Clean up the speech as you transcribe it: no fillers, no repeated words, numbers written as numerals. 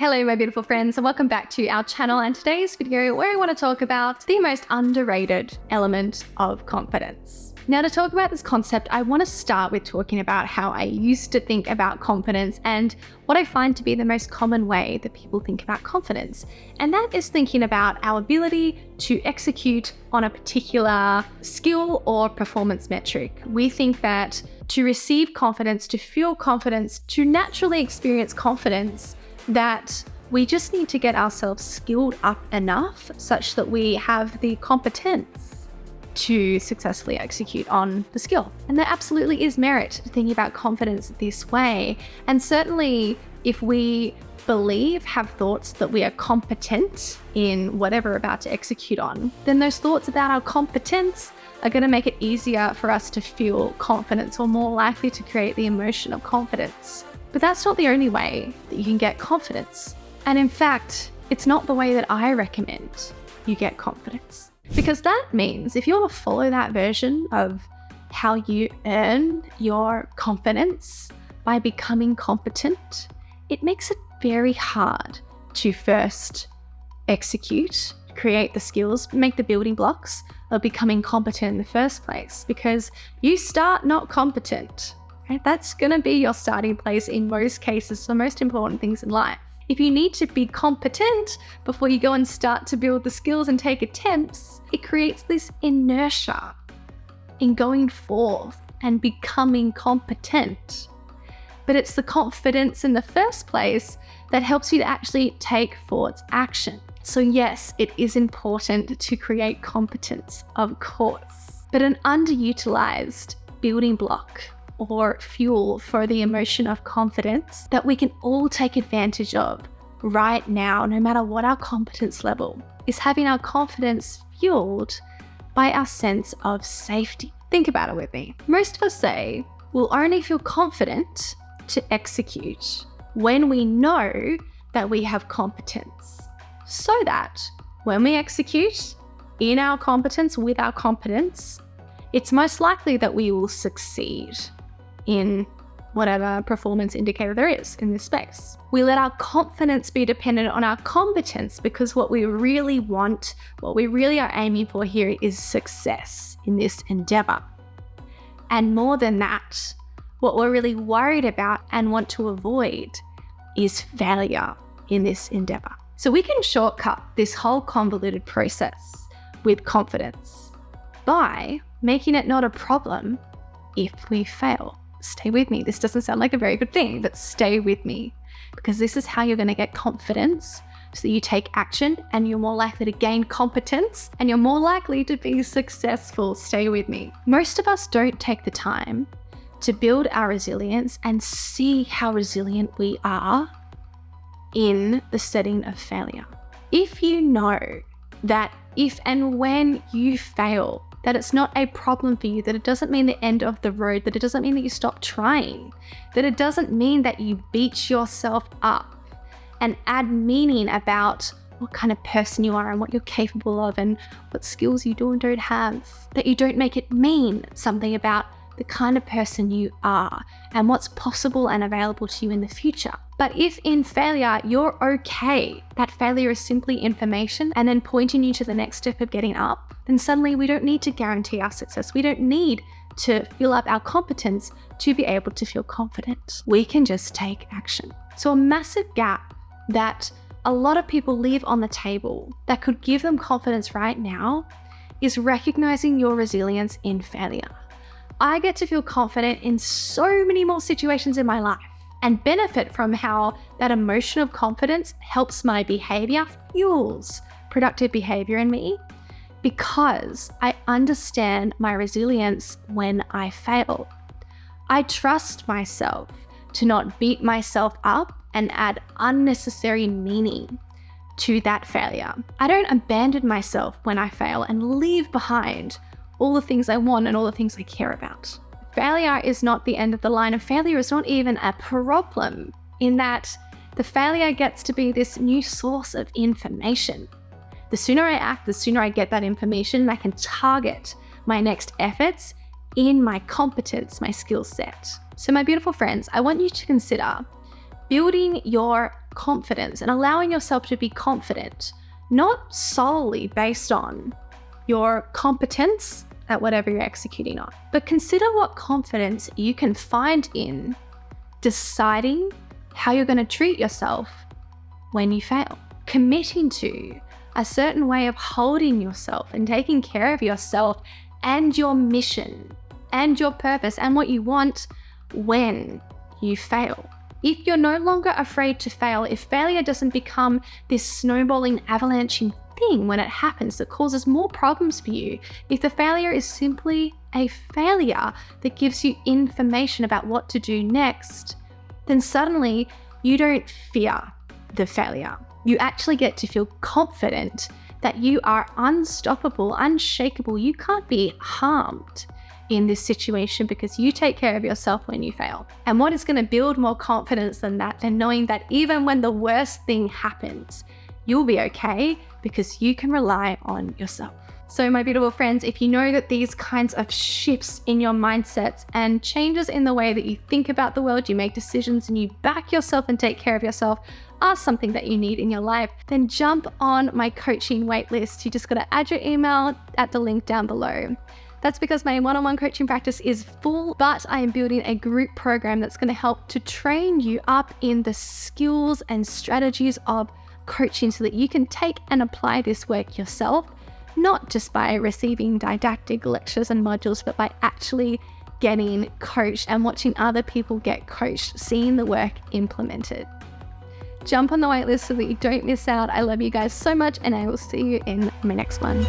Hello, my beautiful friends, and welcome back to our channel and today's video where I want to talk about the most underrated element of confidence. Now, to talk about this concept, I want to start with talking about how I used to think about confidence and what I find to be the most common way that people think about confidence. And that is thinking about our ability to execute on a particular skill or performance metric. We think that to receive confidence, to feel confidence, to naturally experience confidence, that we just need to get ourselves skilled up enough such that we have the competence to successfully execute on the skill. And there absolutely is merit to thinking about confidence this way. And certainly if we have thoughts that we are competent in whatever we're about to execute on, then those thoughts about our competence are going to make it easier for us to feel confidence or more likely to create the emotion of confidence. But that's not the only way that you can get confidence. And in fact, it's not the way that I recommend you get confidence. Because that means if you want to follow that version of how you earn your confidence by becoming competent, it makes it very hard to first execute, create the skills, make the building blocks of becoming competent in the first place, because you start not competent. Right? That's going to be your starting place in most cases for most important things in life. If you need to be competent before you go and start to build the skills and take attempts, it creates this inertia in going forth and becoming competent. But it's the confidence in the first place that helps you to actually take forward action. So yes, it is important to create competence, of course, but an underutilized building block or fuel for the emotion of confidence that we can all take advantage of right now, no matter what our competence level, is having our confidence fueled by our sense of safety. Think about it with me. Most of us say we'll only feel confident to execute when we know that we have competence, so that when we execute in our competence, with our competence, it's most likely that we will succeed in whatever performance indicator there is in this space. We let our confidence be dependent on our competence because what we really want, what we really are aiming for here is success in this endeavor. And more than that, what we're really worried about and want to avoid is failure in this endeavor. So we can shortcut this whole convoluted process with confidence by making it not a problem if we fail. Stay with me. This doesn't sound like a very good thing, but stay with me, because this is how you're going to get confidence so that you take action and you're more likely to gain competence and you're more likely to be successful. Stay with me. Most of us don't take the time to build our resilience and see how resilient we are in the setting of failure. If you know that if and when you fail, that it's not a problem for you, that it doesn't mean the end of the road, that it doesn't mean that you stop trying, that it doesn't mean that you beat yourself up and add meaning about what kind of person you are and what you're capable of and what skills you do and don't have, that you don't make it mean something about the kind of person you are and what's possible and available to you in the future. But if in failure, you're okay, that failure is simply information and then pointing you to the next step of getting up, then suddenly we don't need to guarantee our success. We don't need to fill up our competence to be able to feel confident. We can just take action. So a massive gap that a lot of people leave on the table that could give them confidence right now is recognizing your resilience in failure. I get to feel confident in so many more situations in my life and benefit from how that emotion of confidence helps my behavior, fuels productive behavior in me, because I understand my resilience when I fail. I trust myself to not beat myself up and add unnecessary meaning to that failure. I don't abandon myself when I fail and leave behind all the things I want and all the things I care about. Failure is not the end of the line, and failure is not even a problem, in that the failure gets to be this new source of information. The sooner I act, the sooner I get that information, and I can target my next efforts in my competence, my skill set. So my beautiful friends, I want you to consider building your confidence and allowing yourself to be confident, not solely based on your competence at whatever you're executing on, but consider what confidence you can find in deciding how you're going to treat yourself when you fail, committing to a certain way of holding yourself and taking care of yourself and your mission and your purpose and what you want when you fail. If you're no longer afraid to fail, if failure doesn't become this snowballing, avalanching thing when it happens that causes more problems for you, if the failure is simply a failure that gives you information about what to do next, then suddenly you don't fear the failure. You actually get to feel confident that you are unstoppable, unshakable. You can't be harmed in this situation because you take care of yourself when you fail. And what is going to build more confidence than that, than knowing that even when the worst thing happens, you'll be okay because you can rely on yourself. So my beautiful friends, if you know that these kinds of shifts in your mindsets and changes in the way that you think about the world, you make decisions and you back yourself and take care of yourself are something that you need in your life, then jump on my coaching waitlist. You just got to add your email at the link down below. That's because my one-on-one coaching practice is full, but I am building a group program that's going to help to train you up in the skills and strategies of coaching so that you can take and apply this work yourself, not just by receiving didactic lectures and modules, but by actually getting coached and watching other people get coached, seeing the work implemented. Jump on the waitlist so that you don't miss out. I love you guys so much, and I will see you in my next one.